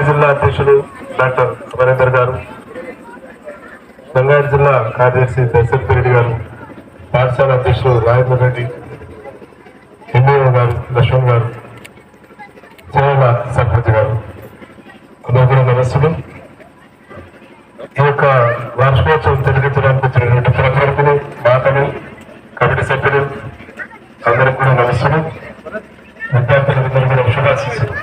జిల్లా అధ్యక్షుడు డాక్టర్ వరేందర్ గారు, రంగారెడ్డి జిల్లా కార్యదర్శి దశరథ్ రెడ్డి గారు, పాఠశాల అధ్యక్షుడు రాజేంద్ర రెడ్డి, ఎంఏఓ గారు, లక్ష్మణ్ గారు, జిల్లా సర్పంచ్ గారు, అందరూ నమస్సులు. ఈ యొక్క వార్షికోత్సవం జరిగించడానికి వచ్చినటువంటి ప్రతినిధులు, మాతలు, కమిటీ సభ్యులు అందరికి కూడా నమస్సులు. విద్యార్థులందరూ కూడా శుభాశిస్సులు.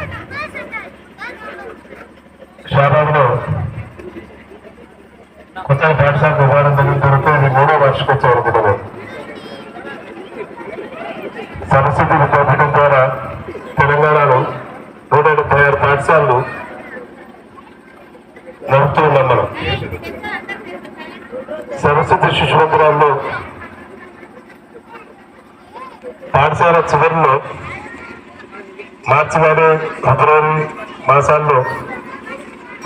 శాలలో కొత్త పాఠశాల నిర్మాణం జరుగుతుంటే ఇది 3వ వార్షికోత్సవం అనుకుంటున్నాం. సరస్వతి విద్యాపీఠం ద్వారా తెలంగాణలో 176 పాఠశాలలు నడుపుతూ ఉన్నాం మనం. సరస్వతి శిశు మందిరాల్లో పాఠశాల చివరిలో మార్చి వారి ఫిబ్రవరి మాసాల్లో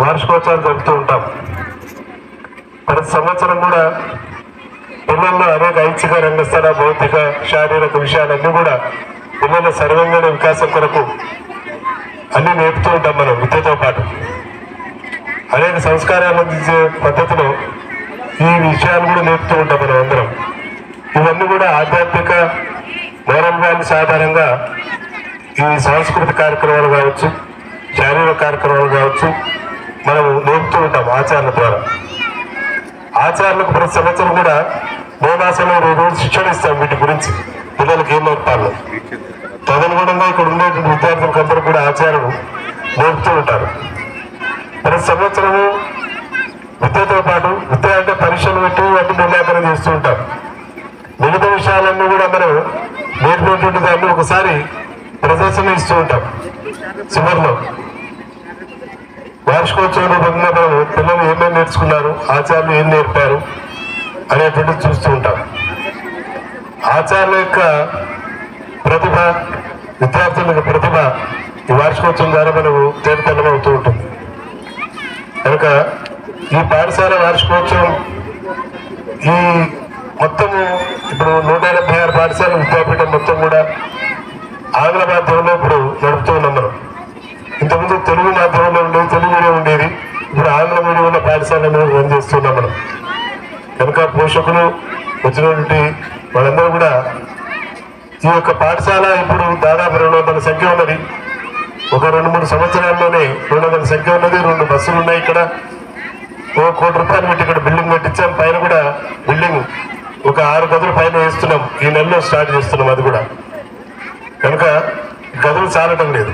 వార్షికోత్సవాలు జరుపుతూ ఉంటాం. ప్రతి సంవత్సరం కూడా పిల్లల్లో అనేక ఐచ్ఛిక, రంగస్థల, భౌతిక, శారీరక విషయాలన్నీ కూడా పిల్లల సర్వాంగీణ వికాసం కొరకు అన్ని నేర్పుతూ ఉంటాం మనం. విద్యతో పాటు అనేక సంస్కారాలు అందించే పద్ధతిలో ఈ విషయాలు కూడా నేర్పుతూ ఉంటాం మనం అందరం. ఇవన్నీ కూడా ఆధ్యాత్మిక మోరల్ వాల్యూస్ ఆధారంగా ఈ సాంస్కృతిక కార్యక్రమాలు కావచ్చు, శారీరక కార్యక్రమాలు కావచ్చు, మనం నేర్పుతూ ఉంటాం ఆచార్యుల ద్వారా. ఆచార్యులకు ప్రతి సంవత్సరం కూడా మే మాసంలో 2 రోజులు శిక్షణ ఇస్తాం వీటి గురించి, పిల్లలకి ఏం నేర్పాలి. తదనుగుణంగా ఇక్కడ ఉండేటువంటి విద్యార్థులకు అందరూ కూడా ఆచార్యులు నేర్పుతూ ఉంటారు. ప్రతి సంవత్సరము విద్యతో పాటు విద్య అంటే పరీక్షలు పెట్టి వాటి మూల్యాంకనం చేస్తూ ఉంటాం. మిగతా విషయాలన్నీ కూడా మనం నేర్పినటువంటి దాన్ని ఒకసారి ప్రదర్శన ఇస్తూ ఉంటాం. చివరిలో వార్షికోత్సవంలో భాగంగా మనం పిల్లలు ఏమేమి నేర్చుకున్నారు, ఆచార్యులు ఏం నేర్పారు అనేటువంటిది చూస్తూ ఉంటాం. ఆచార్యుల యొక్క ప్రతిభ, విద్యార్థుల యొక్క ప్రతిభ ఈ వార్షికోత్సవం ద్వారా మనకు తేటతెల్లం అవుతూ ఉంటుంది. కనుక ఈ పాఠశాల వార్షికోత్సవం ఈ మొత్తము ఇప్పుడు 186 పాఠశాల విద్యాపీఠం మొత్తం కూడా ఆంగ్ల మాధ్యమంలో ఇప్పుడు నడుపుతూ ఉన్నాం మనం. ఇంతకుముందు తెలుగు మాధ్యమంలో ఉండేది, తెలుగు మీడియం ఉండేది. ఇప్పుడు ఆంగ్ల మీడియంలో పాఠశాలను రన్ చేస్తున్నాం మనం. కనుక పోషకులు వచ్చినటువంటి వాళ్ళందరూ కూడా ఈ యొక్క పాఠశాల ఇప్పుడు దాదాపు 200 సంఖ్య ఉన్నది. ఒక 2-3 సంవత్సరాల్లోనే 200 సంఖ్య ఉన్నది. 2 బస్సులు ఉన్నాయి. ఇక్కడ ₹1 కోటి పెట్టి ఇక్కడ బిల్డింగ్ కట్టించాం. పైన కూడా బిల్డింగ్ ఒక 6 గదులు పైన వేస్తున్నాం. ఈ నెలలో స్టార్ట్ చేస్తున్నాం అది కూడా. కనుక గదులు చాలటం లేదు.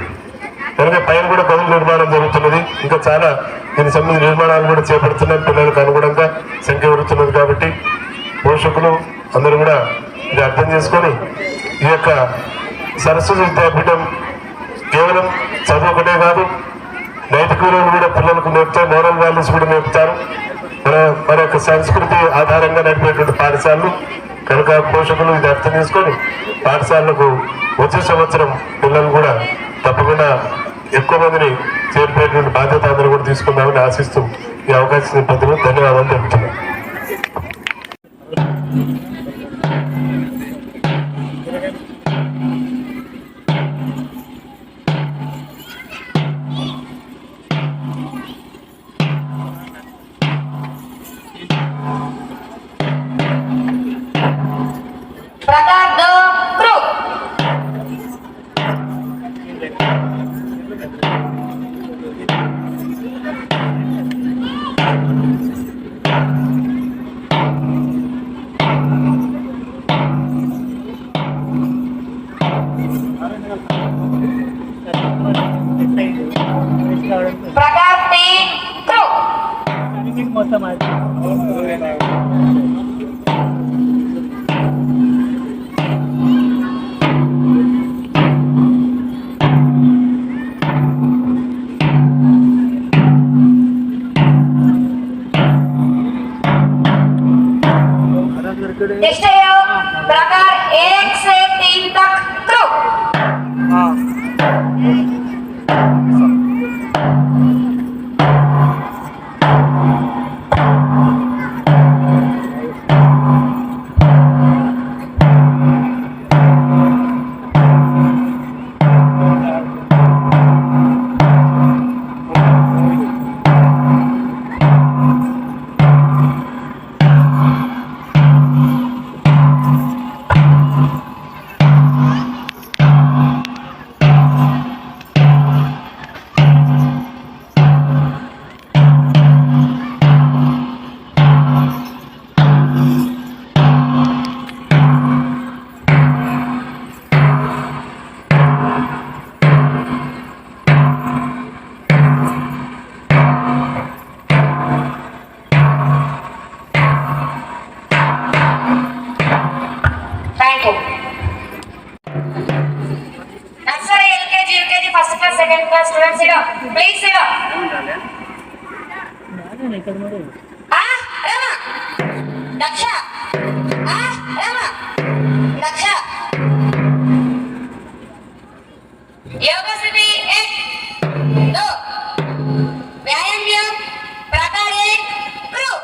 కనుక పైన కూడా గదులు నిర్మాణం జరుగుతున్నది. ఇంకా చాలా దీనికి సంబంధించిన నిర్మాణాలు కూడా చేపడుతున్నాం. పిల్లలకు అనుగుణంగా సంఖ్య పెరుగుతున్నది. కాబట్టి పోషకులు అందరూ కూడా ఇది అర్థం చేసుకొని ఈ యొక్క సరస్వతి విద్యాపీఠం కేవలం చదువు ఒకటే కాదు, నైతిక విలువలు కూడా పిల్లలకు నేర్పుతారు, మోరల్ వాల్యూస్ కూడా నేర్పుతారు. మన యొక్క సంస్కృతి ఆధారంగా నడిపేటువంటి పాఠశాలలు. కనుక పోషకులు ఇది అర్థం చేసుకొని పాఠశాలకు వచ్చే సంవత్సరం పిల్లలు కూడా తప్పకుండా ఎక్కువ మందిని చేర్పేటువంటి బాధ్యత అందరూ కూడా తీసుకుందామని ఆశిస్తూ ఈ అవకాశం పెద్దలు ధన్యవాదాలు తెలుపుతున్నాను. प्रकार 1 से 3 तक crew. Second class students, sit up. Please sit up. Rama. Daksha. Rama. Daksha. Yoga City 1, 2. Vyayam Prakar 1, Crew.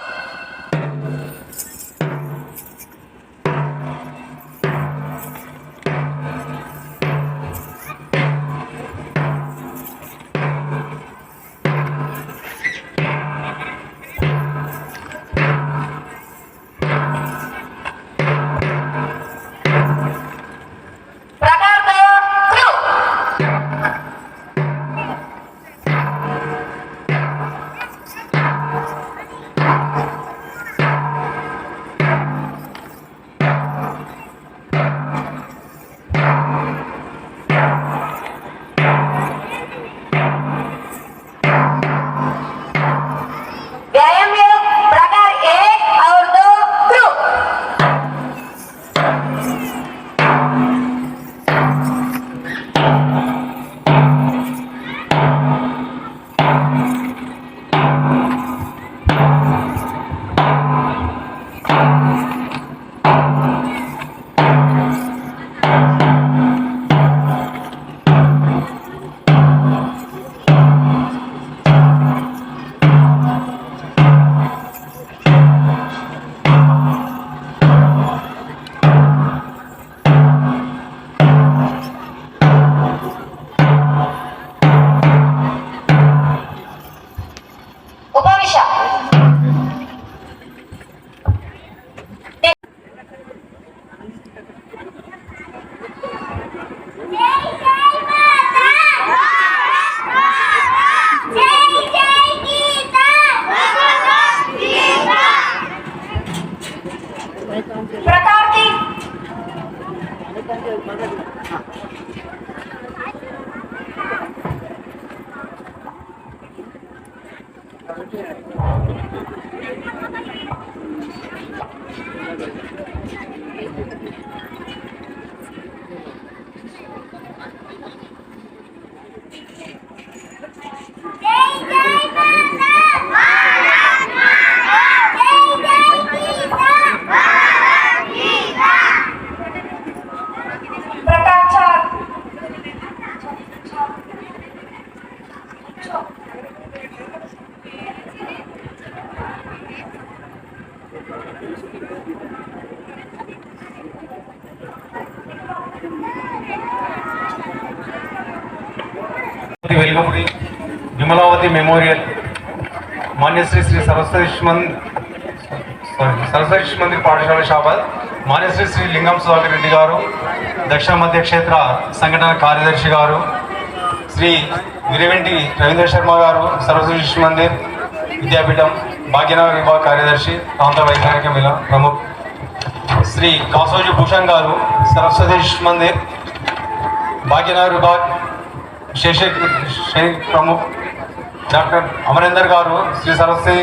Velugupuri Vimalavati memorial మాన్యశ్రీ శ్రీ సరస్వతి మందిర్ పాఠశాల షాబాద్ మాన్యశ్రీ శ్రీ లింగం సుధాకర్ రెడ్డి గారు దక్షిణ మధ్య క్షేత్ర సంఘటన కార్యదర్శి గారు, శ్రీ విరివెంటి రవీంద్ర శర్మ గారు సరస్వతి శిశు మందిర్ విద్యాపీఠం భాగ్యనగర్ విభాగ కార్యదర్శి ప్రాంత వైజ్ఞానిక మిల ప్రముఖ్, శ్రీ కాసోజీ భూషణ్ గారు సరస్వతి శిశు మందిర్ భాగ్యనగర్ విభాగ్ శేషక్ ప్రముఖ్, డాక్టర్ అమరేందర్ గారు శ్రీ సరస్వతి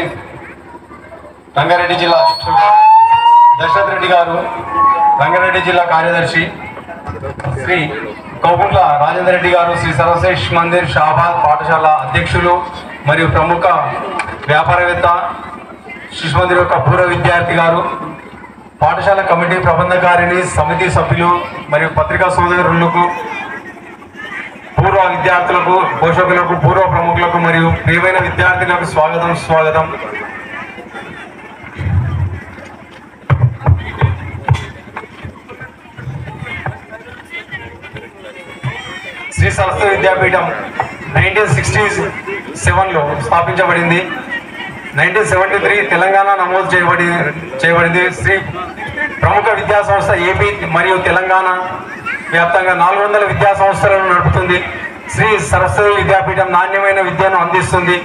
రంగారెడ్డి జిల్లా అధ్యక్షులు, దశరథ్ రెడ్డి గారు రంగారెడ్డి జిల్లా కార్యదర్శి, శ్రీ కౌకుంట్ల రాజేందర్ రెడ్డి గారు శ్రీ సరస్వతి శిశు మందిర్ షాబాద్ పాఠశాల అధ్యక్షులు మరియు ప్రముఖ వ్యాపారవేత్త, శిశు మందిర్ యొక్క పూర్వ విద్యార్థి గారు, పాఠశాల కమిటీ ప్రబంధకారిణి సమితి సభ్యులు మరియు పత్రికా సోదరులకు, పూర్వ విద్యార్థులకు, పోషకులకు, పూర్వ ప్రముఖులకు మరియు ప్రియమైన విద్యార్థులకు స్వాగతం. శ్రీ సరస్వతి విద్యాపీఠం 1967లో స్థాపించబడింది. 1973 తెలంగాణ నమోదు చేయబడింది. శ్రీ ప్రముఖ విద్యా సంస్థ ఏపీ మరియు తెలంగాణ వ్యాప్తంగా 400 విద్యా సంస్థలను నడుపుతుంది. శ్రీ సరస్వతి విద్యాపీఠం నాణ్యమైన విద్యను అందిస్తుంది.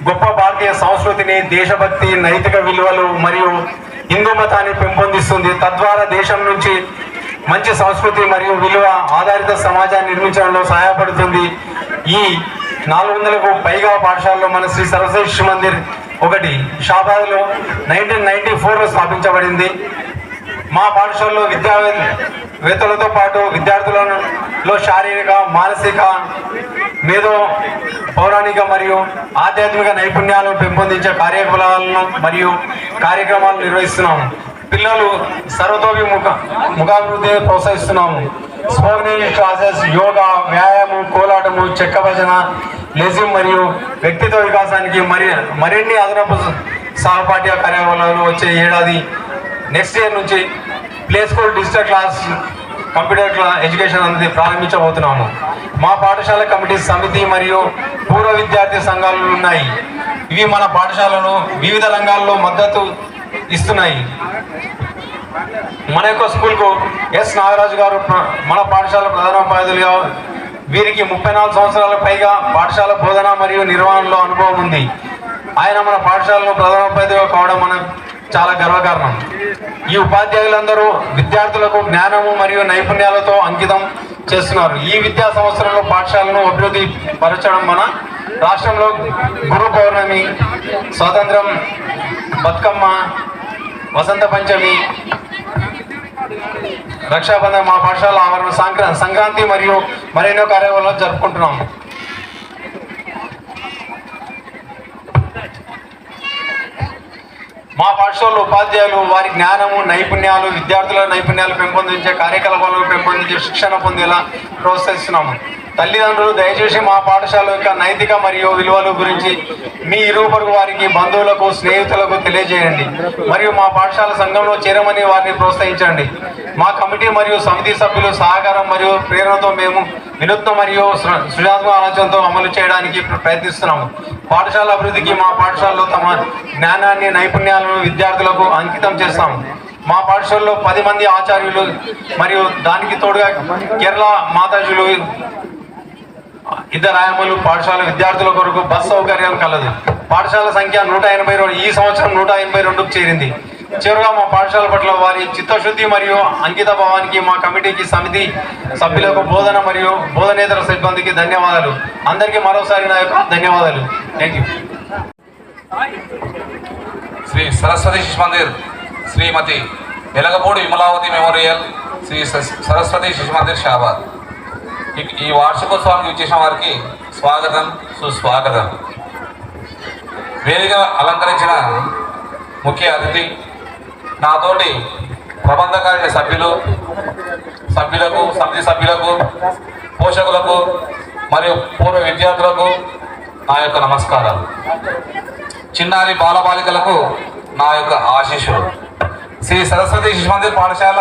గొప్ప భారతీయ సంస్కృతిని, దేశభక్తి, నైతిక విలువలు మరియు హిందూ మతాన్ని పెంపొందిస్తుంది. తద్వారా దేశం నుంచి మంచి సంస్కృతి మరియు విలువ ఆధారిత సమాజాన్ని నిర్మించడంలో సహాయపడుతుంది. ఈ 400కు పైగా పాఠశాలలో మన శ్రీ సరస్వతి శిశు మందిర్ ఒకటి షాబాద్లో 1994లో స్థాపించబడింది. మా పాఠశాలలో విద్యావేత్తలతో పాటు విద్యార్థులలో శారీరక, మానసిక, మేధో పౌరాణిక మరియు ఆధ్యాత్మిక నైపుణ్యాలను పెంపొందించే కార్యకలాపాలను మరియు కార్యక్రమాలు నిర్వహిస్తున్నాము. పిల్లలు ముఖాభివృద్ధిని ప్రోత్సహిస్తున్నాము. స్పోకెన్ క్లాసెస్, యోగా, వ్యాయామం, కోలాటము, చెక్క భజన, లెజిమ్ మరియు వ్యక్తిత్వ వికాసానికి మరిన్ని అదనపు సహపాఠ్య కార్యక్రమాలు వచ్చే ఏడాది నెక్స్ట్ ఇయర్ నుంచి play school, digital class, computer education అనేది ప్రారంభించబోతున్నాము. మా పాఠశాల కమిటీ సమితి మరియు పూర్వ విద్యార్థి సంఘాలు ఉన్నాయి. ఇవి మన పాఠశాలను వివిధ రంగాల్లో మద్దతు ఇస్తున్నాయి. మన యొక్క స్కూల్కు ఎస్ నాగరాజు గారు మన పాఠశాల ప్రధానోపాధ్యాయులుగా, వీరికి 34 సంవత్సరాల పైగా పాఠశాల బోధన మరియు నిర్వహణలో అనుభవం ఉంది. ఆయన మన పాఠశాలలో ప్రధానోపాధ్యాయులుగా కావడం మనకు చాలా గర్వకారణం. ఈ ఉపాధ్యాయులందరూ విద్యార్థులకు జ్ఞానము మరియు నైపుణ్యాలతో అంకితం చేస్తున్నారు. ఈ విద్యా సంవత్సరంలో పాఠశాలను అభివృద్ధి పరచడం మన రాష్ట్రంలో గురు పౌర్ణమి, స్వాతంత్రం, బతుకమ్మ, వసంత పంచమి, రక్షాబంధన్, మా పాఠశాల ఆవరణ, సంక్రాంతి మరియు మరెన్నో కార్యక్రమాలు జరుపుకుంటున్నాం. మా పాఠశాలలో ఉపాధ్యాయులు వారి జ్ఞానము, నైపుణ్యాలు, విద్యార్థుల నైపుణ్యాలు పెంపొందించే కార్యకలాపాలను పెంపొందించే శిక్షణ పొందేలా ప్రోత్సహిస్తున్నాము. తల్లిదండ్రులు దయచేసి మా పాఠశాల యొక్క నైతిక మరియు విలువల గురించి మీ ఇరుగు పొరుగు వారికి, బంధువులకు, స్నేహితులకు తెలియజేయండి మరియు మా పాఠశాల సంఘంలో చేరమని వారిని ప్రోత్సహించండి. మా కమిటీ మరియు సమితి సభ్యులు సహకారం మరియు ప్రేరణతో మేము వినూత్న మరియు సృజనాత్మక ఆలోచనతో అమలు చేయడానికి ప్రయత్నిస్తున్నాము. పాఠశాల అభివృద్ధికి మా పాఠశాలలో తమ జ్ఞానాన్ని, నైపుణ్యాలను విద్యార్థులకు అంకితం చేస్తాము. మా పాఠశాలలో 10 మంది ఆచార్యులు మరియు దానికి తోడుగా కేరళ మాతాజులు, 2 ఆయమ్మలు, పాఠశాల విద్యార్థుల కొరకు బస్ సౌకర్యం కలదు. పాఠశాల సంఖ్య 182, ఈ సంవత్సరం 182కు చేరింది. చివరిగా మా పాఠశాల పట్ల వారి చిత్తశుద్ధి మరియు అంకిత భావానికి మా కమిటీకి, సమితి సభ్యులకు, బోధన మరియు బోధనేతర సిబ్బందికి ధన్యవాదాలు. అందరికీ మరోసారి నా యొక్క ధన్యవాదాలు. Thank you. శ్రీ సరస్వతి శిశు మందిర్ శ్రీమతి వెలగపూడి విమలావతి మెమోరియల్ శ్రీ సరస్వతి శిశు మందిర్ షాబాద్. ఈ వార్షికోత్సవానికి విచ్చేసిన వారికి స్వాగతం, సుస్వాగతం. వేదిక అలంకరించిన ముఖ్య అతిథి, నాతోటి ప్రబంధకారిణి సభ్యులకు, సమితి సభ్యులకు, పోషకులకు మరియు పూర్వ విద్యార్థులకు నా యొక్క నమస్కారాలు. చిన్నారి బాలబాలికలకు నా యొక్క ఆశీస్సులు. శ్రీ సరస్వతి శిశు మందిర్ పాఠశాల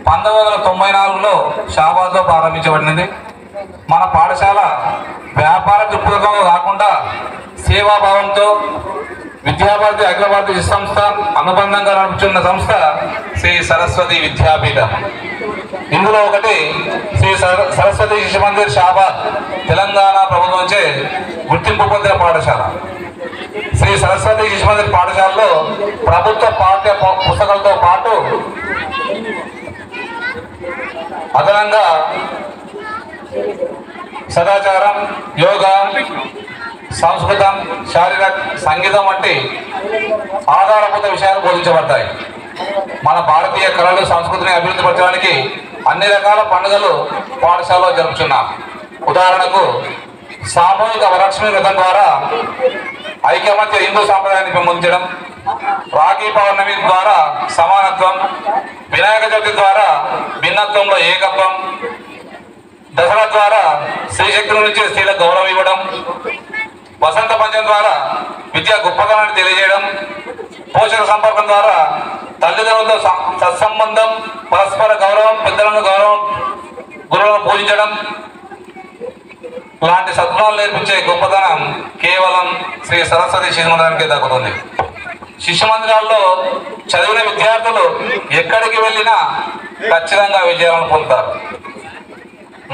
1994లో షాబాద్లో ప్రారంభించబడినది. మన పాఠశాల వ్యాపార దృక్పథంలో కాకుండా సేవాభావంతో విద్యాభారతి అఖిల భారత విద్యా సంస్థ అనుబంధంగా నడుపుతున్న సంస్థ శ్రీ సరస్వతి విద్యాపీఠం. ఇందులో ఒకటి శ్రీ సరస్వతి శిశు మందిర్ షాబాద్ తెలంగాణ ప్రభుత్వంచే గుర్తింపు పొందిన పాఠశాల. శ్రీ సరస్వతి శిశు మందిర్ పాఠశాలలో ప్రభుత్వ పాఠ్య పుస్తకాలతో పాటు అదనంగా సదాచారం, యోగా, సంస్కృతం, శారీరక, సంగీతం వంటి ఆధారభూత విషయాలు బోధించబడతాయి. మన భారతీయ కళలు, సంస్కృతిని అభివృద్ధి పరచడానికి అన్ని రకాల పండుగలు పాఠశాలలో జరుపుతున్నాం. ఉదాహరణకు సామూహిక వరలక్ష్మి వ్రతం ద్వారా ఐకమత్య హిందూ సాంప్రదాయాన్ని పెంపొందించడం, రాఖీ పౌర్ణమి ద్వారా సమానత్వం, వినాయక చవితి ద్వారా భిన్నత్వంలో ఏకత్వం, దసరా ద్వారా స్త్రీశక్తుల నుంచి స్త్రీలకు గౌరవం ఇవ్వడం, వసంత పంచమి ద్వారా విద్యా గొప్పతనాన్ని తెలియజేయడం, పోషక సంపర్కం ద్వారా తల్లిదండ్రులతో సత్సంబంధం, పరస్పర గౌరవం, పెద్దలను గౌరవం, గురువులను పూజించడం లాంటి సద్గుణాలు నేర్పించే గొప్పతనం కేవలం శ్రీ సరస్వతి శిశు మందిరానికే దక్కుతుంది. శిశు మందిరాల్లో చదివిన విద్యార్థులు ఎక్కడికి వెళ్ళినా ఖచ్చితంగా విజయాలను పొందుతారు.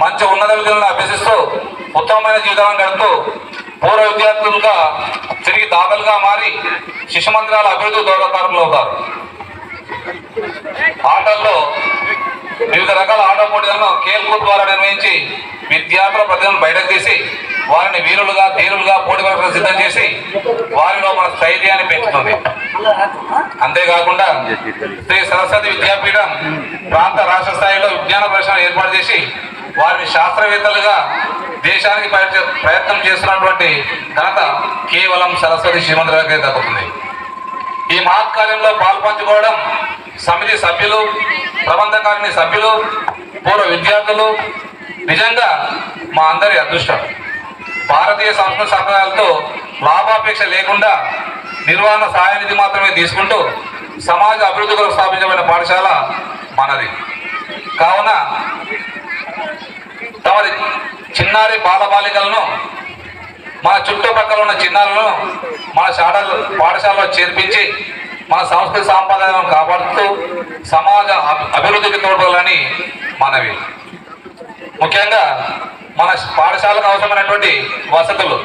మంచి ఉన్నత విద్యలను అభ్యసిస్తూ ఉత్తమమైన జీవితాలను గడుపుతూ పూర్వ విద్యార్థులుగా తిరిగి దాతలుగా మారి శిశు మందిరాల అభివృద్ధి దోహదకారులు అవుతారు. ఆటల్లో వివిధ రకాల ఆట పోటీలను ఖేల్కూద్ ద్వారా నిర్వహించి విద్యార్థుల ప్రతిభను బయటకు తీసి వారిని వీరులుగా, ధీరులుగా పోటీ పరీక్షలు సిద్ధం చేసి వారిలో మన స్థైర్యాన్ని పెంచుతుంది. అంతేకాకుండా శ్రీ సరస్వతి విద్యాపీఠం ప్రాంత రాష్ట్ర స్థాయిలో విజ్ఞాన ప్రదర్శనలు ఏర్పాటు చేసి వారిని శాస్త్రవేత్తలుగా దేశానికి ప్రయత్నం చేస్తున్నటువంటి ఘనత కేవలం సరస్వతి శిశు మందిరానికే దక్కుతుంది. ఈ మహత్కార్యంలో పాల్పంచుకోవడం సమితి సభ్యులు, ప్రబంధకారిణి సభ్యులు, పూర్వ విద్యార్థులు నిజంగా మా అందరి అదృష్టం. భారతీయ సంస్కృతి సంప్రదాయాలతో లాభాపేక్ష లేకుండా నిర్వహణ సహాయ నిధి మాత్రమే తీసుకుంటూ సమాజ అభివృద్ధి కొరకు స్థాపించబడిన పాఠశాల మనది. కావున తమది చిన్నారి బాలబాలికలను, మన చుట్టుపక్కల ఉన్న చిన్నారులను మన పాఠశాలలో చేర్పించి మన సంస్కృతి సాంప్రదాయాలను కాపాడుతూ సమాజ అభివృద్ధికి తోడ్పడాలని మనవి. ముఖ్యంగా మన పాఠశాలకు అవసరమైనటువంటి వసతులు,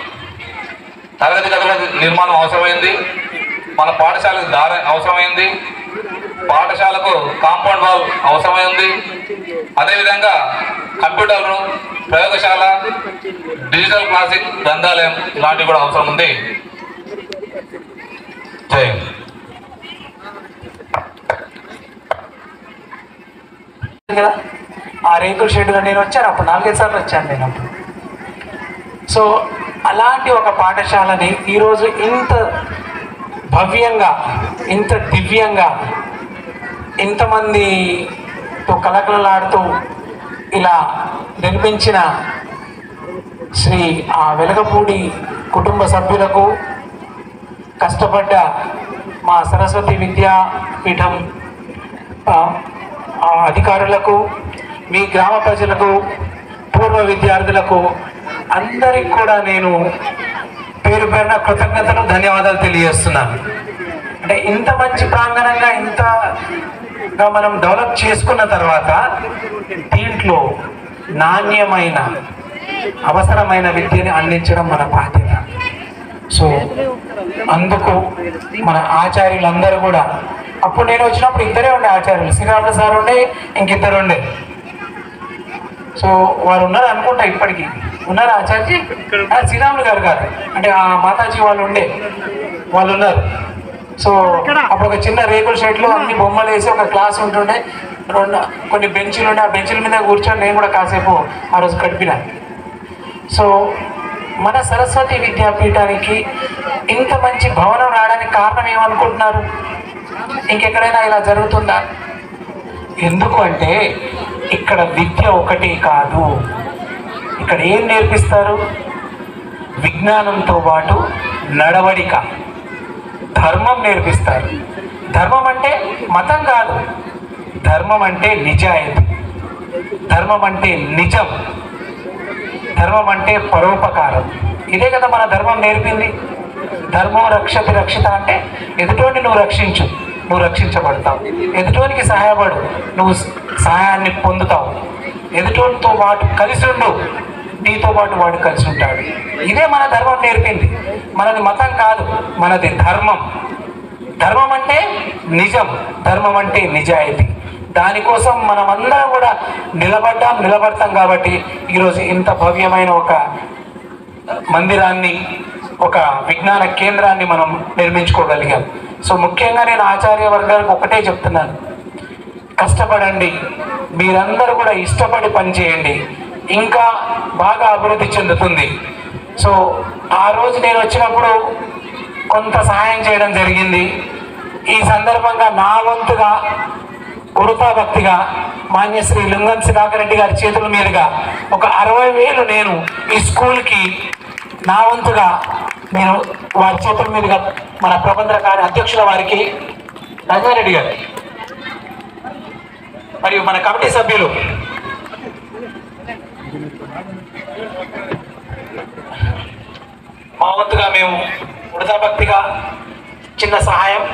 తరగతి గదుల నిర్మాణం అవసరమైంది, మన పాఠశాలకు దారి అవసరమైంది, పాఠశాలకు కాంపౌండ్ వాల్ అవసరమైంది, అదేవిధంగా కంప్యూటర్లు, ప్రయోగశాల, డిజిటల్ క్లాసింగ్, గ్రంథాలయం ఇలాంటివి కూడా అవసరం ఉంది. ఆ రేకుల షెడ్లో నేను వచ్చాను, అప్పుడు 4-5 సార్లు వచ్చాను నేను అప్పుడు. సో అలాంటి ఒక పాఠశాలని ఈరోజు ఇంత భవ్యంగా, ఇంత దివ్యంగా, ఇంతమందితో కలకలలాడుతూ ఇలా నిర్మించిన శ్రీ వెలగపూడి కుటుంబ సభ్యులకు, కష్టపడ్డ మా సరస్వతి విద్యాపీఠం అధికారులకు, మీ గ్రామ ప్రజలకు, పూర్వ విద్యార్థులకు అందరికి కూడా నేను పేరు పేరున కృతజ్ఞతలు, ధన్యవాదాలు తెలియజేస్తున్నాను. అంటే ఇంత మంచి ప్రాంగణంగా ఇంతగా మనం డెవలప్ చేసుకున్న తర్వాత దీంట్లో నాణ్యమైన, అవసరమైన విద్యని అందించడం మన బాధ్యత. సో అందుకు మన ఆచార్యులందరూ కూడా, అప్పుడు నేను వచ్చినప్పుడు ఇద్దరే ఉండే ఆచార్యులు, శ్రీరాములు సార్ ఉండే, ఇంకిద్దరు ఉండే. సో వారు ఉన్నారు అనుకుంటా ఇప్పటికీ. ఉన్నారా ఆచార్య? శ్రీరాములు గారు కాదు, అంటే ఆ మాతాజీ వాళ్ళు వాళ్ళు ఉన్నారు. సో అప్పుడు ఒక చిన్న రేకుల షెడ్లో అన్ని బొమ్మలు వేసి ఒక క్లాస్ ఉంటుండే, కొన్ని బెంచీలు ఉండే, ఆ బెంచీల మీద కూర్చొని నేను కూడా కాసేపు ఆ రోజు గడిపిన. సో మన సరస్వతి విద్యాపీఠానికి ఇంత మంచి భవనం రావడానికి కారణం ఏమనుకుంటున్నారు? ఇంకెక్కడైనా ఇలా జరుగుతుందా? ఎందుకు అంటే ఇక్కడ విద్య ఒకటి కాదు, ఇక్కడ ఏం నేర్పిస్తారు? విజ్ఞానంతో పాటు నడవడిక, ధర్మం నేర్పిస్తారు. ధర్మం అంటే మతం కాదు, ధర్మం అంటే నిజాయితీ, ధర్మం అంటే నిజం, ధర్మం అంటే పరోపకారం. ఇదే కదా మన ధర్మం నేర్పింది. ధర్మం రక్షతి రక్షిత అంటే ఎదుటోని నువ్వు రక్షించు, నువ్వు రక్షించబడతావు. ఎదుటోనికి సహాయపడు, నువ్వు సహాయాన్ని పొందుతావు. ఎదుటోనితో పాటు కలిసి ఉండు, నీతో పాటు వాడు కలిసి ఉంటాడు. ఇదే మన ధర్మం నేర్పింది. మనది మతం కాదు, మనది ధర్మం. ధర్మం అంటే నిజం, ధర్మం అంటే నిజాయితీ. దానికోసం మనమందరం కూడా నిలబడతాం. కాబట్టి ఈరోజు ఇంత భవ్యమైన ఒక మందిరాన్ని, ఒక విజ్ఞాన కేంద్రాన్ని మనం నిర్మించుకోగలిగాం. సో ముఖ్యంగా నేను ఆచార్య వర్గానికి ఒకటే చెప్తున్నాను, కష్టపడండి. మీరందరూ కూడా ఇష్టపడి పనిచేయండి, ఇంకా బాగా అభివృద్ధి చెందుతుంది. సో ఆ రోజు నేను వచ్చినప్పుడు కొంత సహాయం చేయడం జరిగింది. ఈ సందర్భంగా నా వంతుగా వృతాభక్తిగా మాన్యశ్రీ లింగం సుధాకర్ రెడ్డి గారి చేతుల మీదుగా ఒక 60,000 నేను ఈ స్కూల్కి నా వంతుగా నేను వారి చేతుల మీదుగా మన ప్రబంధ కార్య అధ్యక్షుల వారికి రంగారెడ్డి గారు మరియు మన కమిటీ సభ్యులు మా వంతుగా మేము వృతాభక్తిగా చిన్న సహాయం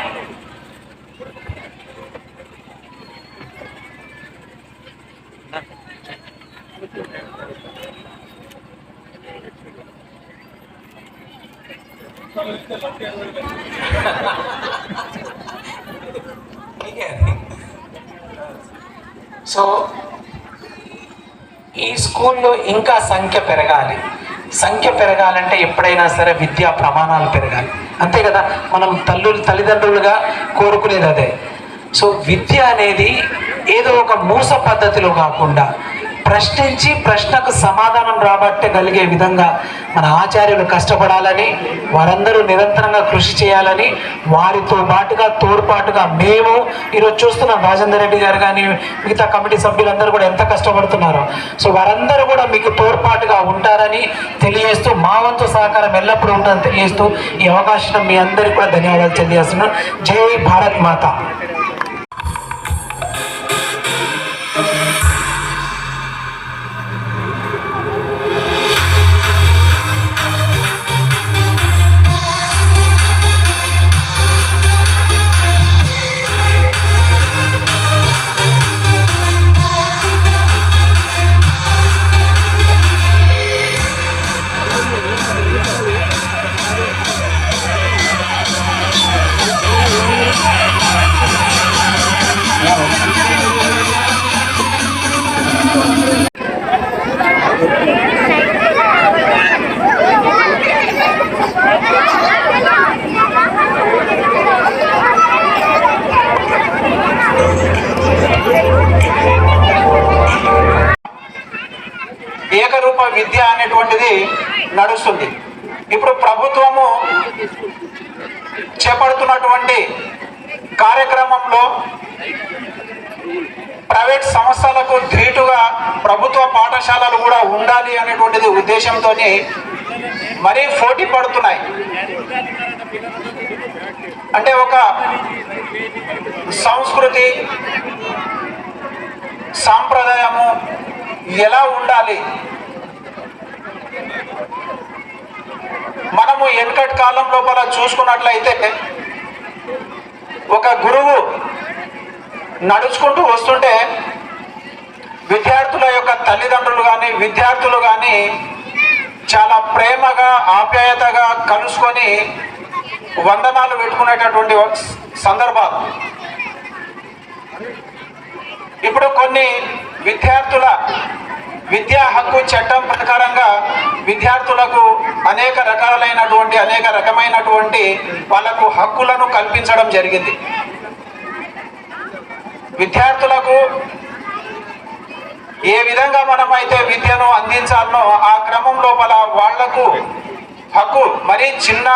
సో ఈ స్కూల్లో ఇంకా సంఖ్య పెరగాలంటే ఎప్పుడైనా సరే విద్యా ప్రమాణాలు పెరగాలి, అంతే కదా. మనం తల్లిదండ్రులుగా కోరుకునేది అదే. సో విద్య అనేది ఏదో ఒక మూస పద్ధతిలో కాకుండా ప్రశ్నించి ప్రశ్నకు సమాధానం రాబట్టగలిగే విధంగా మన ఆచార్యులు కష్టపడాలని, వారందరూ నిరంతరంగా కృషి చేయాలని, వారితో పాటుగా తోడ్పాటుగా మేము ఈరోజు చూస్తున్నాం. రాజేందర్ రెడ్డి గారు కానీ మిగతా కమిటీ సభ్యులందరూ కూడా ఎంత కష్టపడుతున్నారో. సో వారందరూ కూడా మీకు తోడ్పాటుగా ఉంటారని తెలియజేస్తూ, మా వంతు సహకారం ఎల్లప్పుడూ ఉంటుందని తెలియజేస్తూ ఈ అవకాశం మీ అందరికీ కూడా ధన్యవాదాలు తెలియజేస్తున్నాను. జై భారత్ మాత. ఏకరూప విద్య అనేటువంటిది నడుస్తుంది. ఇప్పుడు ప్రభుత్వము చేపడుతున్నటువంటి కార్యక్రమంలో ప్రైవేట్ సంస్థలకు ధీటుగా ప్రభుత్వ పాఠశాలలు కూడా ఉండాలి అనేటువంటిది ఉద్దేశంతో మరీ పోటీ పడుతున్నాయి. అంటే ఒక సంస్కృతి సాంప్రదాయము ఎలా ఉండాలి, మనము వెనకటి కాలం లోపల చూసుకున్నట్లయితే ఒక గురువు నడుచుకుంటూ వస్తుంటే విద్యార్థుల యొక్క తల్లిదండ్రులు కానీ విద్యార్థులు కానీ చాలా ప్రేమగా ఆప్యాయతగా కలుసుకొని వందనాలు పెట్టుకునేటటువంటి సందర్భాలు. ఇప్పుడు కొన్ని విద్యార్థుల విద్యా హక్కు చట్టం ప్రకారంగా విద్యార్థులకు అనేక రకమైనటువంటి వాళ్ళకు హక్కులను కల్పించడం జరిగింది. విద్యార్థులకు ఏ విధంగా మనమైతే విద్యను అందించాలనో ఆ క్రమం లోపల వాళ్లకు హక్కు మరి చిన్న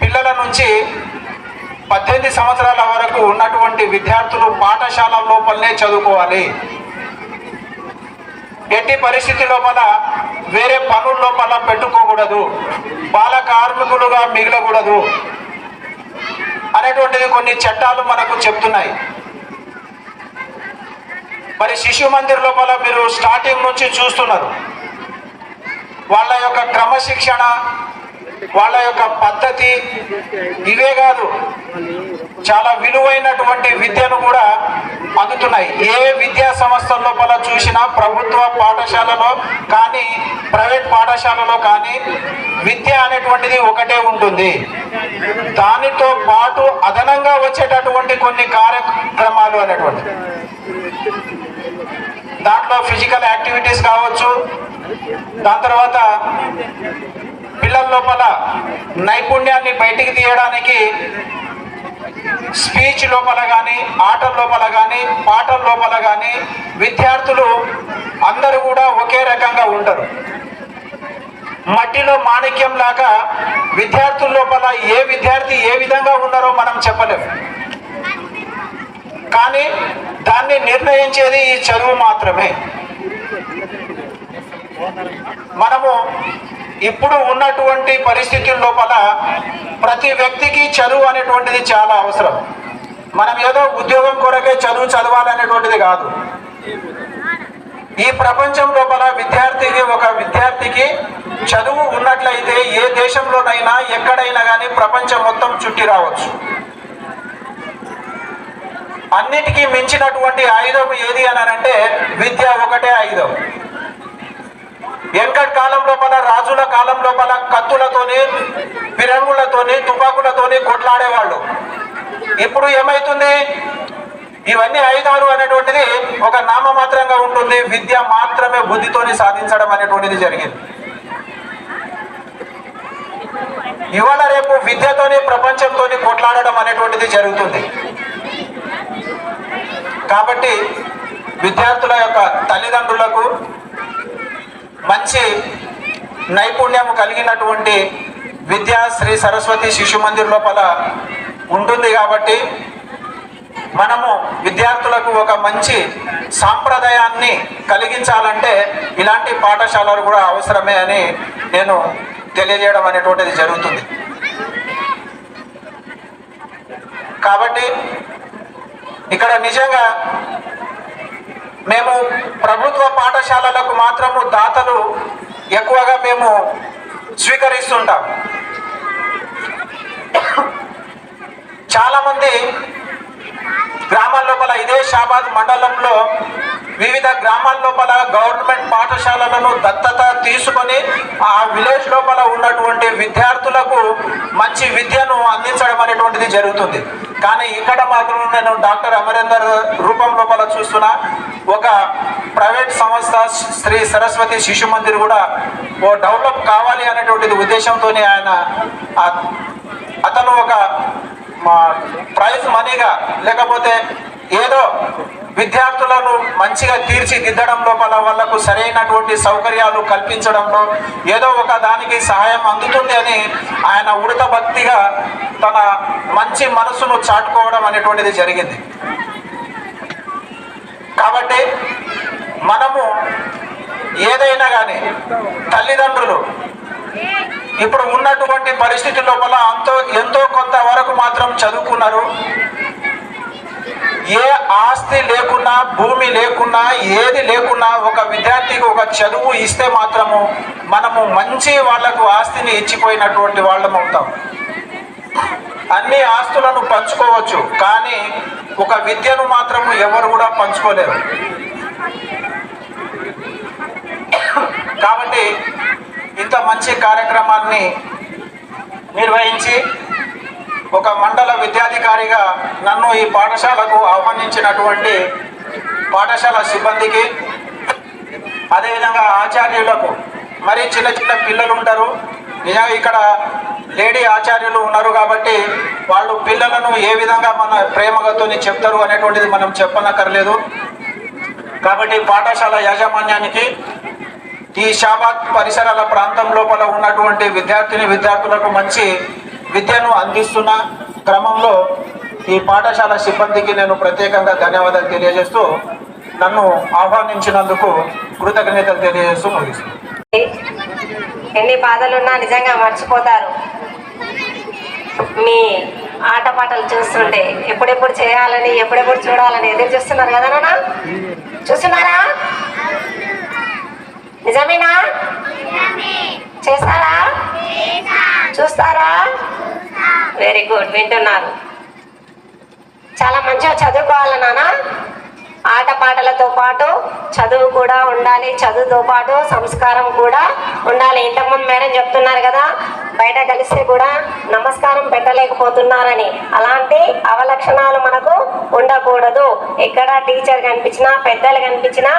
పిల్లల నుంచి 18 సంవత్సరాల వరకు ఉన్నటువంటి విద్యార్థులు పాఠశాల లోపలనే చదువుకోవాలి. ఎట్టి పరిస్థితి లోపల వేరే పనుల లోపల పెట్టుకోకూడదు, బాల కార్మికులుగా మిగలకూడదు అనేటువంటిది కొన్ని చట్టాలు మనకు చెప్తున్నాయి. మరి శిశు మందిర్ లోపల మీరు స్టార్టింగ్ నుంచి చూస్తున్నారు. వాళ్ళ యొక్క క్రమశిక్షణ, వాళ్ళ యొక్క పద్ధతి ఇవే కాదు, చాలా విలువైనటువంటి విద్యను కూడా అందుతున్నాయి. ఏ విద్యా సంస్థల లోపల చూసినా ప్రభుత్వ పాఠశాలలో కానీ ప్రైవేట్ పాఠశాలలో కానీ విద్య అనేటువంటిది ఒకటే ఉంటుంది. దానితో పాటు అదనంగా వచ్చేటటువంటి కొన్ని కార్యక్రమాలు అనేటువంటి దాంట్లో ఫిజికల్ యాక్టివిటీస్ కావచ్చు, దాని తర్వాత పిల్లల లోపల నైపుణ్యాన్ని బయటికి తీయడానికి స్పీచ్ లోపల కానీ, ఆటల లోపల కానీ, పాటల లోపల కానీ విద్యార్థులు అందరూ కూడా ఒకే రకంగా ఉంటారు. మట్టిలో మాణిక్యం లాగా విద్యార్థుల లోపల ఏ విద్యార్థి ఏ విధంగా ఉన్నారో మనం చెప్పలేము. కానీ దాన్ని నిర్ణయించేది ఈ చదువు మాత్రమే. మనము ఇప్పుడు ఉన్నటువంటి పరిస్థితుల లోపల ప్రతి వ్యక్తికి చదువు అనేటువంటిది చాలా అవసరం. మనం ఏదో ఉద్యోగం కొరకే చదవాలనేటువంటిది కాదు. ఈ ప్రపంచం లోపల ఒక విద్యార్థికి చదువు ఉన్నట్లయితే ఏ దేశంలోనైనా ఎక్కడైనా కానీ ప్రపంచం మొత్తం చుట్టి రావచ్చు. అన్నిటికీ మించినటువంటి ఆయుధం ఏది అని అంటే విద్య ఒకటే ఆయుధం. వెంకట కాలం లోపల, రాజుల కాలం లోపల కత్తులతోని, పిరంగులతోని, తుపాకులతోని కొట్లాడేవాళ్ళు. ఇప్పుడు ఏమైతుంది? ఇవన్నీ ఆయుధాలు అనేటువంటిది ఒక నామమాత్రంగా ఉంటుంది. విద్య మాత్రమే బుద్ధితోని సాధించడం అనేటువంటిది జరిగింది. ఇవాళ రేపు విద్యతోని ప్రపంచంతోని కొట్లాడడం అనేటువంటిది జరుగుతుంది. కాబట్టి విద్యార్థుల యొక్క తల్లిదండ్రులకు మంచి నైపుణ్యం కలిగినటువంటి విద్య శ్రీ సరస్వతి శిశు మందిర్ లోపల ఉంటుంది. కాబట్టి మనము విద్యార్థులకు ఒక మంచి సాంప్రదాయాన్ని కలిగించాలంటే ఇలాంటి పాఠశాలలు కూడా అవసరమే అని నేను తెలియజేయడం అనేటువంటిది జరుగుతుంది. కాబట్టి ఇక్కడ నిజంగా మేము ప్రభుత్వ పాఠశాలలకు మాత్రము దాతలు ఎక్కువగా మేము స్వీకరిస్తుంటాం. చాలామంది గ్రామాల లోపల ఇదే షాబాద్ మండలంలో వివిధ గ్రామాల లోపల గవర్నమెంట్ పాఠశాలలను దత్తత తీసుకొని ఆ విలేజ్ లోపల ఉన్నటువంటి విద్యార్థులకు మంచి విద్యను అందించడం అనేటువంటిది జరుగుతుంది. కానీ ఇక్కడ మాత్రం నేను డాక్టర్ అమరేందర్ రూపం లోపల చూస్తున్నా ఒక ప్రైవేట్ సంస్థ శ్రీ సరస్వతి శిశు మందిర్ కూడా ఓ డెవలప్ కావాలి అనేటువంటిది ఉద్దేశంతోనే అతను ఒక ప్రైజ్ మనీగా లేకపోతే ఏదో విద్యార్థులను మంచిగా తీర్చిదిద్దడం లోపల వాళ్లకు సరైనటువంటి సౌకర్యాలు కల్పించడంలో ఏదో ఒక దానికి సహాయం అందుతుంది అని ఆయన ఉడత భక్తిగా తన మంచి మనసును చాటుకోవడం అనేటువంటిది జరిగింది. కాబట్టి మనము ఏదైనా కానీ తల్లిదండ్రులు ఇప్పుడు ఉన్నటువంటి పరిస్థితి లోపల ఎంతో కొంత వరకు మాత్రం చదువుకున్నారు. ఏ ఆస్తి లేకున్నా, భూమి లేకున్నా, ఏది లేకున్నా ఒక విద్యార్థికి ఒక చదువు ఇస్తే మాత్రము మనము మంచి వాళ్లకు ఆస్తిని ఇచ్చిపోయినటువంటి వాళ్ళం అవుతాం. అన్ని ఆస్తులను పంచుకోవచ్చు, కానీ ఒక విద్యను మాత్రము ఎవరు కూడా పంచుకోలేరు. కాబట్టి ఇంత మంచి కార్యక్రమాన్ని నిర్వహించి ఒక మండల విద్యాధికారిగా నన్ను ఈ పాఠశాలకు ఆహ్వానించినటువంటి పాఠశాల సిబ్బందికి అదేవిధంగా ఆచార్యులకు, మరి చిన్న చిన్న పిల్లలు ఉంటారు. నిజంగా ఇక్కడ లేడీ ఆచార్యులు ఉన్నారు కాబట్టి వాళ్ళు పిల్లలను ఏ విధంగా మన ప్రేమగతో చెప్తారు అనేటువంటిది మనం చెప్పనక్కర్లేదు. కాబట్టి పాఠశాల యాజమాన్యానికి, ఈ షాబాద్ పరిసరాల ప్రాంతం లోపల ఉన్నటువంటి విద్యార్థులకు మంచి విద్యను అందిస్తున్న క్రమంలో ఈ పాఠశాల సిబ్బందికి నేను ప్రత్యేకంగా ధన్యవాదాలు తెలియజేస్తూ, నన్ను ఆహ్వానించినందుకు కృతజ్ఞతలు తెలియజేస్తూ ముగిస్తున్నాను. ఎన్ని బాధలున్నా నిజంగా మర్చిపోతారు. మీ ఆటపాటలు చూస్తుంటే ఎప్పుడెప్పుడు చేయాలని, ఎప్పుడెప్పుడు చూడాలని ఎదురు చూస్తున్నారు కదా నాన్న? చూస్తున్నారా? నిజమేనా? చేస్తారా? చూస్తారా? వెరీ గుడ్, వింటున్నారు. చాలా మంచిగా చదువుకోవాలి నాన్న. ఆటపాటలతో పాటు చదువు కూడా ఉండాలి, చదువుతో పాటు సంస్కారం కూడా ఉండాలి. ఇంతకుముందు మేడం చెప్తున్నారు కదా, బయట కలిస్తే కూడా నమస్కారం పెట్టలేకపోతున్నారని. అలాంటి అవలక్షణాలు మనకు ఉండకూడదు. ఎక్కడ టీచర్ కనిపించినా, పెద్దలు కనిపించినా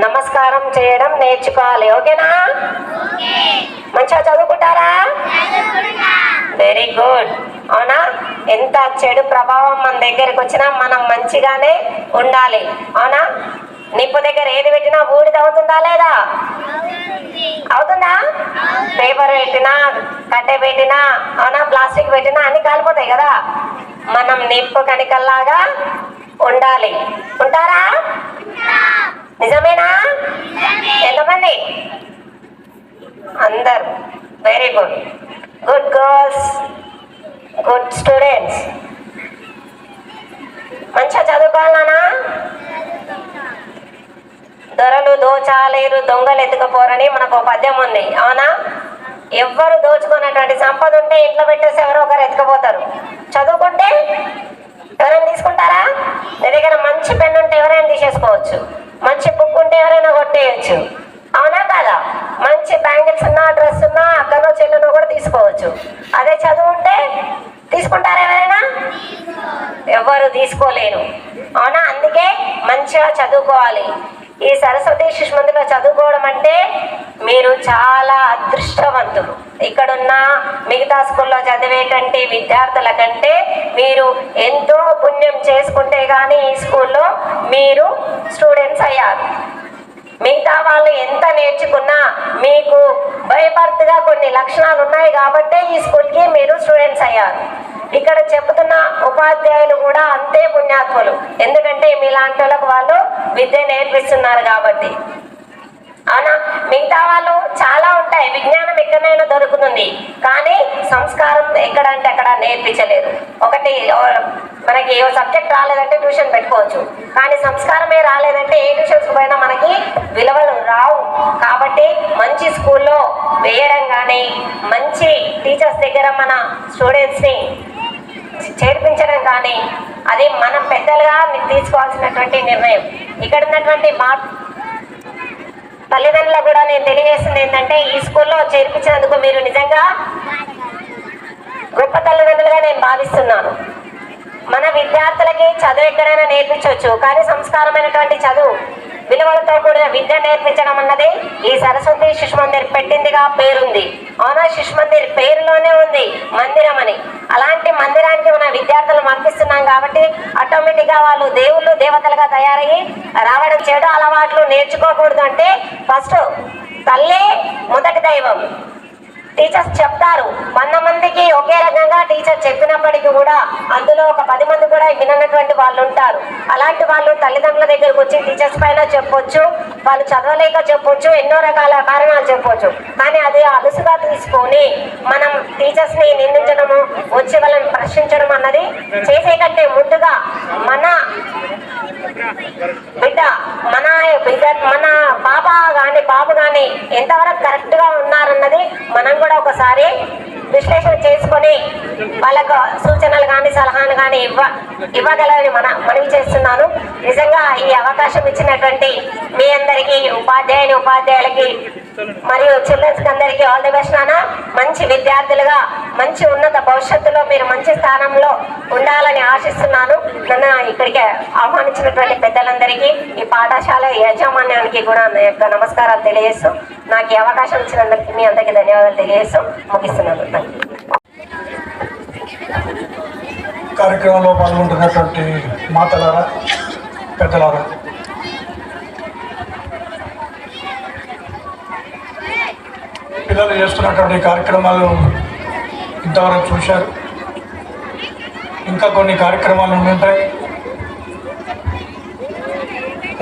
నమస్కారం చేయడం నేర్చుకోవాలి. ఓకేనా? మంచిగా చదువుకుంటారా? Very good. అవునా? ఎంత చెడు ప్రభావం మన దగ్గరకు వచ్చినా మనం మంచిగానే ఉండాలి. అవునా? నిప్పు దగ్గర ఏది పెట్టినా బూడిద అవుతుందా లేదా? అవుతుందా? పేపర్ పెట్టినా, కట్టె పెట్టినా, అవునా, ప్లాస్టిక్ పెట్టినా అన్ని కాలిపోతాయి కదా. మనం నిప్పు కణికల్లాగా ఉండాలి. ఉంటారా? నిజమేనా? ఎంతమంది? అందరు. Very good. Good girls, good students. మంచిగా చదువుకోవాలనా? దొరలు దోచాలేరు, దొంగలు ఎత్తుకపోరని మనకు ఒక పద్యం ఉంది. అవునా? ఎవ్వరు దోచుకున్నటువంటి సంపద ఉంటే ఇంట్లో పెట్టేసి ఎవరో ఒకరు ఎత్తుకపోతారు. చదువుకుంటే ఎవరైనా తీసుకుంటారా? నీ దగ్గర మంచి పెన్ ఉంటే ఎవరైనా తీసేసుకోవచ్చు, మంచి బుక్ ఉంటే ఎవరైనా కొట్టేయచ్చు. అవునా కాదా? మంచి బ్యాంగిల్స్ ఉన్నా, డ్రెస్ ఉన్నా, అక్కనో చెల్లెనో కూడా తీసుకోవచ్చు. అదే చదువు ఉంటే తీసుకుంటారా ఎవరైనా? ఎవరు తీసుకోలేరు. అవునా? అందుకే మంచిగా చదువుకోవాలి. ఈ సరస్వతి శిశు మందిర్లో చదువుకోవడం అంటే మీరు చాలా అదృష్టవంతులు. ఇక్కడున్న మిగతా స్కూల్లో చదివేటువంటి విద్యార్థుల కంటే మీరు ఎంతో పుణ్యం చేసుకుంటే కానీ ఈ స్కూల్లో మీరు స్టూడెంట్స్ అయ్యారు. మిగతా వాళ్ళు ఎంత నేర్చుకున్నా మీకు బైబర్త్గా కొన్ని లక్షణాలు ఉన్నాయి కాబట్టి ఈ స్కూల్కి మీరు స్టూడెంట్స్ అయ్యారు. ఇక్కడ చెబుతున్న ఉపాధ్యాయులు కూడా అంతే పుణ్యాత్ములు. ఎందుకంటే మీలాంటి వాళ్ళకు వాళ్ళు విద్య నేర్పిస్తున్నారు కాబట్టి. అవునా? మిగతా వాళ్ళు చాలా ఉంటాయి, విజ్ఞానం ఎక్కడైనా దొరుకుతుంది, కానీ సంస్కారం ఎక్కడంటే అక్కడ నేర్పించలేదు. ఒకటి మనకి ఏ సబ్జెక్ట్ రాలేదంటే ట్యూషన్ పెట్టుకోవచ్చు, కానీ సంస్కారమే రాలేదంటే ఏ ట్యూషన్స్ పోయినా మనకి విలువలు రావు. కాబట్టి మంచి స్కూల్లో వేయడం కానీ, మంచి టీచర్స్ దగ్గర మన స్టూడెంట్స్ని చేర్పించడం కానీ, అది మనం పెద్దలుగా తీసుకోవాల్సినటువంటి నిర్ణయం. ఇక్కడ ఉన్నటువంటి తల్లిదండ్రులకు కూడా నేను తెలియజేస్తుంది ఏంటంటే, ఈ స్కూల్లో చేర్పించినందుకు మీరు నిజంగా గొప్ప తల్లిదండ్రులుగా నేను భావిస్తున్నాను. మన విద్యార్థులకి చదువు ఎక్కడైనా నేర్పించవచ్చు, కానీ సంస్కారమైనటువంటి చదువు, విలువలతో కూడిన విద్య నేర్పించడం అన్నది ఈ సరస్వతి శిశు మందిర్ పెట్టిందిగా పేరుంది. అవునా? శిశు మందిర్ పేరులోనే ఉంది మందిరం అని. అలాంటి మందిరానికి మన విద్యార్థులను పంపిస్తున్నాం కాబట్టి ఆటోమేటిక్గా వాళ్ళు దేవుళ్ళు దేవతలుగా తయారయ్యి రావడం. చెడు అలవాట్లు నేర్చుకోకూడదు అంటే ఫస్ట్ తల్లి మొదటి దైవం. టీచర్స్ చెప్తారు, 100 మందికి ఒకే రకంగా టీచర్ చెప్పినప్పటికీ కూడా అందులో ఒక 10 మంది కూడా విననటువంటి వాళ్ళు ఉంటారు. అలాంటి వాళ్ళు తల్లిదండ్రుల దగ్గరకు వచ్చి టీచర్స్ పైన చెప్పొచ్చు, వాళ్ళు చదవలేక చెప్పొచ్చు, ఎన్నో రకాల కారణాలు చెప్పొచ్చు. కానీ అది అలుసుగా తీసుకొని మనం టీచర్స్ని నిందించడము, వచ్చి వాళ్ళని ప్రశ్నించడం అన్నది చేసే కంటే ముందుగా మన బిడ్డ, మన పాప కానీ బాబు కానీ ఎంతవరకు కరెక్ట్గా ఉన్నారన్నది మనం కూడా ఒకసారి విశ్లేషణ చేసుకొని వాళ్ళకు సూచనలు కానీ సలహాలు కానీ ఇవ్వగలని మనవి చేస్తున్నాను. నిజంగా ఈ అవకాశం ఇచ్చినటువంటి మీ అందరికీ, ఉపాధ్యాయులకి మరియు చిల్డ్రన్స్ అందరికీ ఆల్ ది బెస్ట్ నాన్న. మంచి విద్యార్థులుగా మంచి ఉన్నత భవిష్యత్తులో మీరు మంచి స్థానంలో ఉండాలని ఆశిస్తున్నాను. నన్ను ఇక్కడికి ఆహ్వానించినటువంటి పెద్దలందరికీ, ఈ పాఠశాల యాజమాన్యానికి కూడా నా యొక్క నమస్కారాలు తెలియజేస్తూ, నాకు ఈ అవకాశం ఇచ్చినందుకు మీ అందరికీ ధన్యవాదాలు తెలియజేస్తూ ముగిస్తున్నాను. కార్యక్రమంలో పాల్గొంటున్నటువంటి మాతలారా, పెద్దలారా, పిల్లలు చేస్తున్నటువంటి కార్యక్రమాలు ఇంతవరకు చూశారు. ఇంకా కొన్ని కార్యక్రమాలు ఉంటాయి.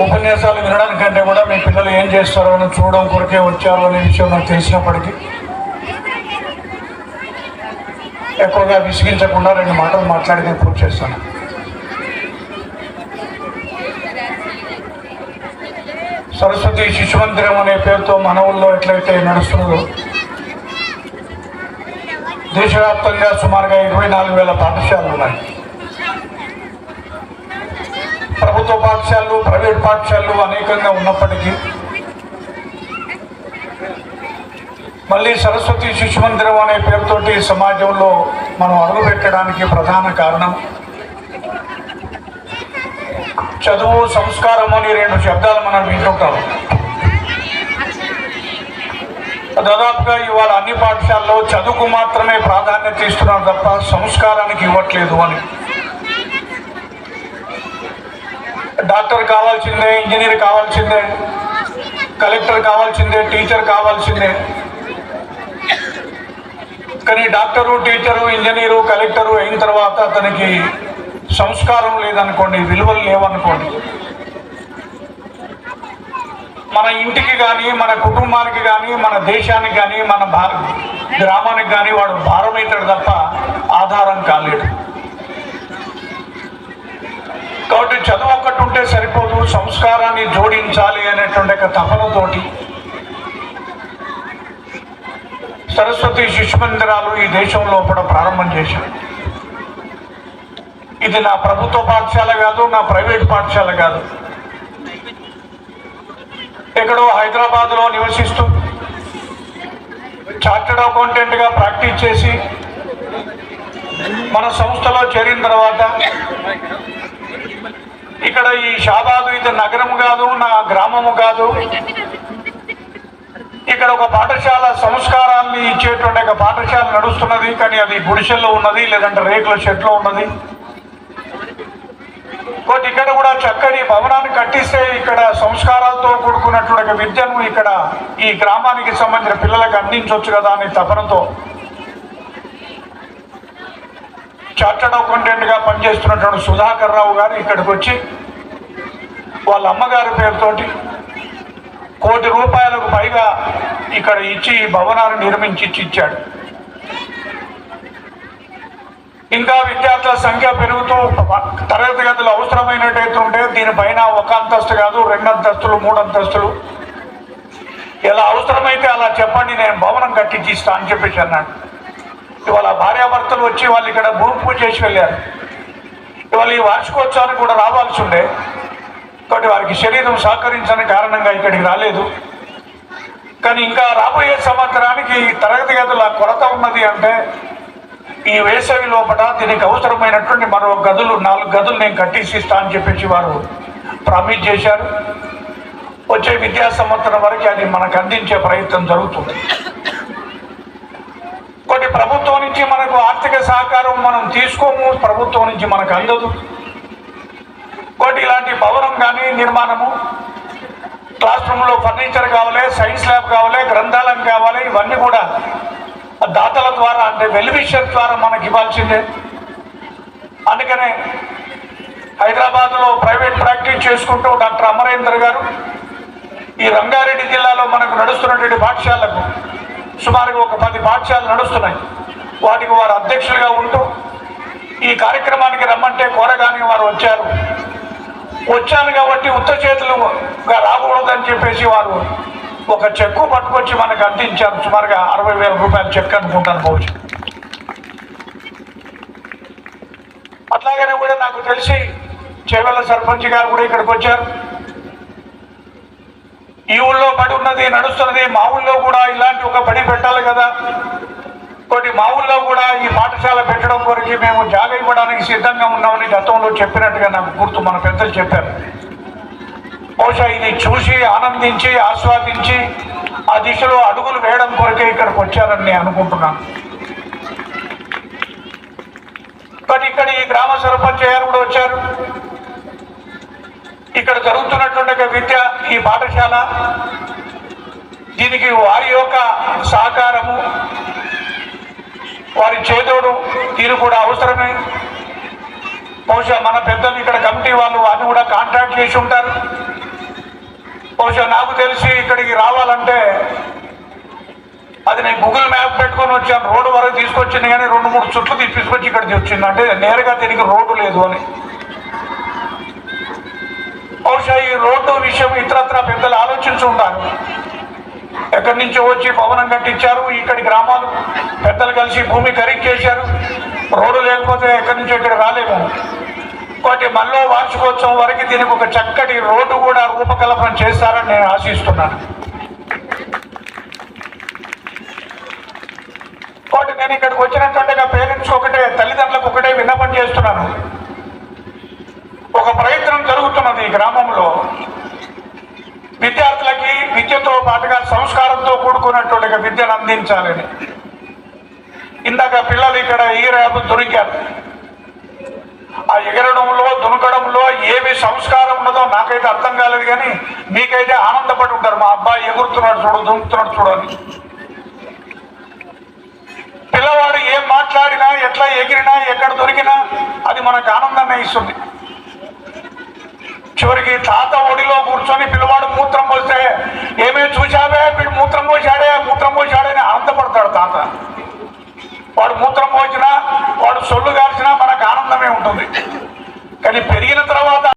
ఉపన్యాసాలు వినడానికంటే కూడా మీ పిల్లలు ఏం చేస్తారో అని చూడడం కొరకే వచ్చారు అనే విషయం నాకు తెలిసినప్పటికీ ఎక్కువగా విసిగించకుండా 2 మాటలు మాట్లాడి నేను పూర్తి చేస్తాను. సరస్వతి శిశు మందిరం అనే పేరుతో మన ఊళ్ళో ఎట్లయితే నడుస్తున్నదో దేశవ్యాప్తంగా సుమారుగా 24,000 పాఠశాలలు ఉన్నాయి. ప్రభుత్వ పాఠశాలలు, ప్రైవేట్ పాఠశాలలు అనేకంగా ఉన్నప్పటికీ మళ్ళీ సరస్వతి శిశు మందిరం అనే పేరుతోటి సమాజంలో మనం అడుగుపెట్టడానికి ప్రధాన కారణం చదువు, సంస్కారం అని 2 శబ్దాలు మనం వింటుంటాం. దాదాపుగా ఇవాళ అన్ని పాఠశాలలో చదువుకు మాత్రమే ప్రాధాన్యత ఇస్తున్నారు తప్ప సంస్కారానికి ఇవ్వట్లేదు అని. డాక్టర్ కావాల్సిందే, ఇంజనీర్ కావాల్సిందే, కలెక్టర్ కావాల్సిందే, టీచర్ కావాల్సిందే. కానీ డాక్టరు, టీచరు, ఇంజనీరు, కలెక్టరు అయిన తర్వాత అతనికి సంస్కారం లేదనుకోండి, విలువలు లేవనుకోండి, మన ఇంటికి కానీ, మన కుటుంబానికి కానీ, మన దేశానికి కానీ, మన గ్రామానికి కానీ వాడు భారమవుతాడు తప్ప ఆధారం కాలేడు. కాబట్టి చదువు ఒక్కటి ఉంటే సరిపోదు, సంస్కారాన్ని జోడించాలి అనేటువంటి ఒక తపనతోటి సరస్వతి శిశు మందిరాలు ఈ దేశం లోపల ప్రారంభం చేశారు. ఇది నా ప్రభుత్వ పాఠశాల కాదు, నా ప్రైవేట్ పాఠశాల కాదు. ఎక్కడో హైదరాబాద్లో నివసిస్తూ చార్టెడ్ అకౌంటెంట్గా ప్రాక్టీస్ చేసి మన సంస్థలో చేరిన తర్వాత ఇక్కడ ఈ షాబాదు ఇది నగరం కాదు, నా గ్రామము కాదు, ఇక్కడ ఒక పాఠశాల సంస్కారాన్ని ఇచ్చేటువంటి ఒక పాఠశాల నడుస్తున్నది. కానీ అది గుడిసెల్లో ఉన్నది, లేదంటే రేకుల షెడ్లో ఉన్నది. కాబట్టి ఇక్కడ కూడా చక్కని భవనాన్ని కట్టిస్తే ఇక్కడ సంస్కారాలతో కూడుకున్నటువంటి విద్యను ఇక్కడ ఈ గ్రామానికి సంబంధించిన పిల్లలకు అందించవచ్చు కదా అనే తపనతో చార్టర్డ్ అకౌంటెంట్గా పనిచేస్తున్నటువంటి సుధాకర్ రావు గారు ఇక్కడికి వచ్చి వాళ్ళ అమ్మగారి పేరుతోటి ₹1 కోటి పైగా ఇక్కడ ఇచ్చి ఈ భవనాన్ని నిర్మించి ఇచ్చాడు. ఇంకా విద్యార్థుల సంఖ్య పెరుగుతూ తరగతి గదులు అవసరమైనట్టయితే ఉంటే దీనిపైన 1 అంతస్తు కాదు, 2 అంతస్తులు, 3 అంతస్తులు ఎలా అవసరమైతే అలా చెప్పండి, నేను భవనం కట్టించి ఇస్తా అని చెప్పేసి అన్నాడు. ఇవాళ భార్యాభర్తలు వచ్చి వాళ్ళు ఇక్కడ భూమి పూజ చేసి వెళ్ళారు. ఇవాళ ఈ వార్షికోత్సవానికి కూడా రావాల్సి ఉండే, కాబట్టి వారికి శరీరం సహకరించని కారణంగా ఇక్కడికి రాలేదు. కానీ ఇంకా రాబోయే సంవత్సరానికి తరగతి గదుల కొరత ఉన్నది అంటే ఈ వేసవి లోపల దీనికి అవసరమైనటువంటి మరో 4 గదులు నేను కట్టిసి ఇస్తా అని చెప్పేసి వారు ప్రామిస్ చేశారు. వచ్చే విద్యా సంవత్సరం వరకు అది మనకు అందించే ప్రయత్నం జరుగుతుంది. కొన్ని ప్రభుత్వం నుంచి మనకు ఆర్థిక సహకారం మనం తీసుకోము, ప్రభుత్వం నుంచి మనకు అందదు. కొన్ని ఇలాంటి భవనం కానీ నిర్మాణము, క్లాస్ రూమ్లో ఫర్నిచర్ కావాలి, సైన్స్ ల్యాబ్ కావాలి, గ్రంథాలయం కావాలి, ఇవన్నీ కూడా దాతల ద్వారా అంటే వెల్విషర్ ద్వారా మనకి ఇవ్వాల్సిందే. అందుకనే హైదరాబాద్లో ప్రైవేట్ ప్రాక్టీస్ చేసుకుంటూ డాక్టర్ అమరేందర్ గారు ఈ రంగారెడ్డి జిల్లాలో మనకు నడుస్తున్నటువంటి పాఠశాలకు సుమారుగా ఒక 10 పాఠశాలలు నడుస్తున్నాయి. వాటికి వారు అధ్యక్షులుగా ఉంటూ ఈ కార్యక్రమానికి రమ్మంటే కోరగానే వారు వచ్చారు. వచ్చాను కాబట్టి ఉత్త చేతులుగా రాకూడదని చెప్పేసి వారు ఒక చెక్కు పట్టుకొచ్చి మనకు అందించారు. సుమారుగా ₹60,000 చెక్ అనుకుంటాను బహుశా. అట్లాగనే కూడా నాకు తెలిసి చేవెళ్ళ సర్పంచ్ గారు కూడా ఇక్కడికి వచ్చారు. ఈ ఊళ్ళో బడి ఉన్నది నడుస్తున్నది, మా ఊళ్ళో కూడా ఇలాంటి ఒక బడి పెట్టాలి కదా, ఒకటి మా ఊళ్ళో కూడా ఈ పాఠశాల పెట్టడం కొరకు మేము జాగా ఇవ్వడానికి సిద్ధంగా ఉన్నామని గతంలో చెప్పినట్టుగా నాకు గుర్తు, మన పెద్దలు చెప్పారు. బహుశా ఇది చూసి ఆనందించి ఆస్వాదించి ఆ దిశలో అడుగులు వేయడం కొరకే ఇక్కడికి వచ్చారని నేను అనుకుంటున్నాను. బట్ ఇక్కడ ఈ గ్రామ సర్పంచ్ గారు కూడా వచ్చారు. ఇక్కడ జరుగుతున్నటువంటి విద్య, ఈ పాఠశాల, దీనికి వారి యొక్క సహకారము, వారి చేదోడు దీని కూడా అవసరమే. బహుశా మన పెద్దలు ఇక్కడ కమిటీ వాళ్ళు వారిని కూడా కాంటాక్ట్ చేసి ఉంటారు. బహుశా నాకు తెలిసి ఇక్కడికి రావాలంటే అది నేను గూగుల్ మ్యాప్ పెట్టుకొని వచ్చాను, రోడ్డు వరకు తీసుకొచ్చింది కానీ 2-3 చుట్లు తీసుకొచ్చి ఇక్కడికి వచ్చింది, అంటే నేరుగా దీనికి రోడ్డు లేదు అని. బహుశా ఈ రోడ్డు విషయం ఇతరత్ర పెద్దలు ఆలోచించి ఉంటారు. ఎక్కడి నుంచో వచ్చి భవనం కట్టించారు, ఇక్కడి గ్రామాలు పెద్దలు కలిసి భూమి ఖరీదు చేశారు, రోడ్డు లేకపోతే ఎక్కడి నుంచో ఇక్కడ రాలేము. ఒకటి మళ్ళీ వార్షికోత్సవం వరకు దీనికి ఒక చక్కటి రోడ్డు కూడా రూపకల్పన చేస్తారని నేను ఆశిస్తున్నాను. ఒకటి నేను ఇక్కడికి వచ్చినట్టుండగా పేరెంట్స్ ఒకటే, తల్లిదండ్రులకు ఒకటే విన్నపం చేస్తున్నాను. ఒక ప్రయత్నం జరుగుతున్నది ఈ గ్రామంలో, విద్యార్థులకి విద్యతో పాటుగా సంస్కారంతో కూడుకున్నటువంటి విద్యను అందించాలని. ఇందాక పిల్లలు ఇక్కడ ఎగిరాపు దొరికారు. ఆ ఎగరడంలో దునకడంలో ఏమి సంస్కారం ఉన్నదో నాకైతే అర్థం కాలేదు, కానీ మీకైతే ఆనందపడి ఉంటారు, మా అబ్బాయి ఎగురుతున్నాడు చూడు, దునుకుతున్నాడు చూడని. పిల్లవాడు ఏం మాట్లాడినా, ఎట్లా ఎగిరినా, ఎక్కడ దొరికినా అది మనకు ఆనందాన్ని ఇస్తుంది. చివరికి తాత ఒడిలో కూర్చొని పిల్లవాడు మూత్రం పోస్తే, ఏమేమి చూశావే వీడు మూత్రం పోసాడని ఆనందపడతాడు తాత. వాడు మూత్రం పోసినా, వాడు సొల్లు కాల్చినా మనకు ఆనందమే ఉంటుంది. కానీ పెరిగే